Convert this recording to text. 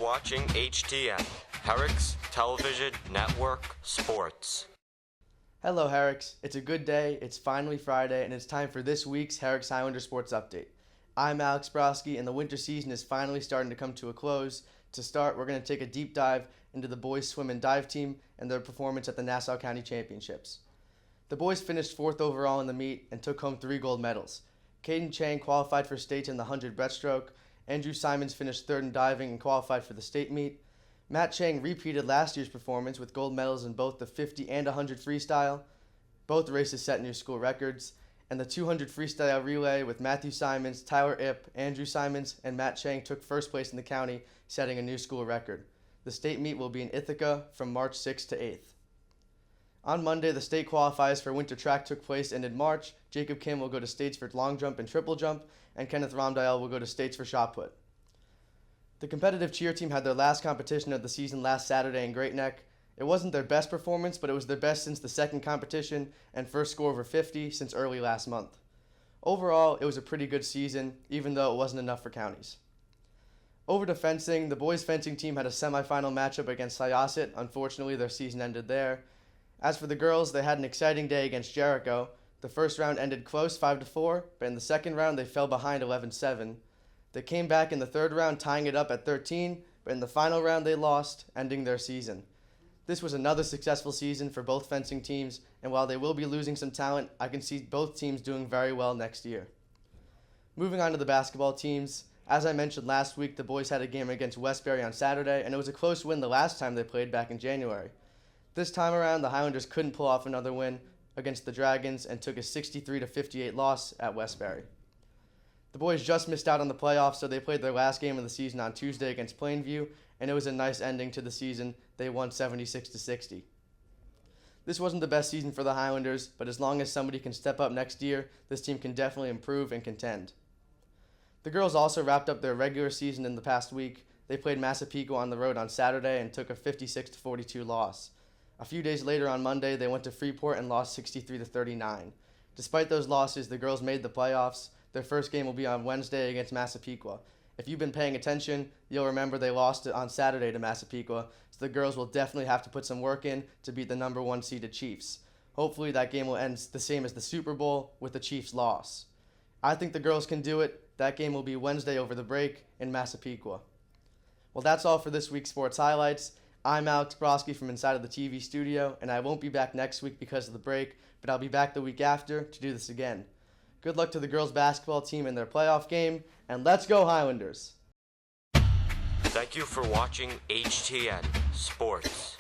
watching HTN, Herricks Television Network Sports. Hello Herricks, it's a good day, it's finally Friday, and it's time for this week's Herricks Highlander Sports Update. I'm Alex Brosky, and the winter season is finally starting to come to a close. To start, we're going to take a deep dive into the boys swim and dive team and their performance at the Nassau County Championships. The boys finished 4th overall in the meet and took home 3 gold medals. Caden Chang qualified for states in the 100 breaststroke. Andrew Simons finished 3rd in diving and qualified for the state meet. Matt Chang repeated last year's performance with gold medals in both the 50 and 100 freestyle. Both races set new school records. And the 200 freestyle relay with Matthew Simons, Tyler Ipp, Andrew Simons, and Matt Chang took 1st place in the county, setting a new school record. The state meet will be in Ithaca from March 6th to 8th. On Monday, the state qualifiers for winter track took place, and in March, Jacob Kim will go to states for long jump and triple jump, and Kenneth Romdial will go to states for shot put. The competitive cheer team had their last competition of the season last Saturday in Great Neck. It wasn't their best performance, but it was their best since the second competition and first score over 50 since early last month. Overall, it was a pretty good season, even though it wasn't enough for counties. Over to fencing, the boys fencing team had a semifinal matchup against Syosset. Unfortunately, their season ended there. As for the girls, they had an exciting day against Jericho. The first round ended close, 5-4, but in the second round they fell behind 11-7. They came back in the third round, tying it up at 13, but in the final round they lost, ending their season. This was another successful season for both fencing teams, and while they will be losing some talent, I can see both teams doing very well next year. Moving on to the basketball teams, as I mentioned last week, the boys had a game against Westbury on Saturday, and it was a close win the last time they played back in January. This time around, the Highlanders couldn't pull off another win against the Dragons and took a 63-58 loss at Westbury. The boys just missed out on the playoffs, so they played their last game of the season on Tuesday against Plainview, and it was a nice ending to the season. They won 76-60. This wasn't the best season for the Highlanders, but as long as somebody can step up next year, this team can definitely improve and contend. The girls also wrapped up their regular season in the past week. They played Massapequa on the road on Saturday and took a 56-42 loss. A few days later on Monday, they went to Freeport and lost 63-39. Despite those losses, the girls made the playoffs. Their first game will be on Wednesday against Massapequa. If you've been paying attention, you'll remember they lost on Saturday to Massapequa, so the girls will definitely have to put some work in to beat the number 1 seeded Chiefs. Hopefully that game will end the same as the Super Bowl with the Chiefs' loss. I think the girls can do it. That game will be Wednesday over the break in Massapequa. Well, that's all for this week's Sports Highlights. I'm Alex Brosky from inside of the TV studio, and I won't be back next week because of the break, but I'll be back the week after to do this again. Good luck to the girls basketball team in their playoff game, and let's go Highlanders! Thank you for watching HTN Sports.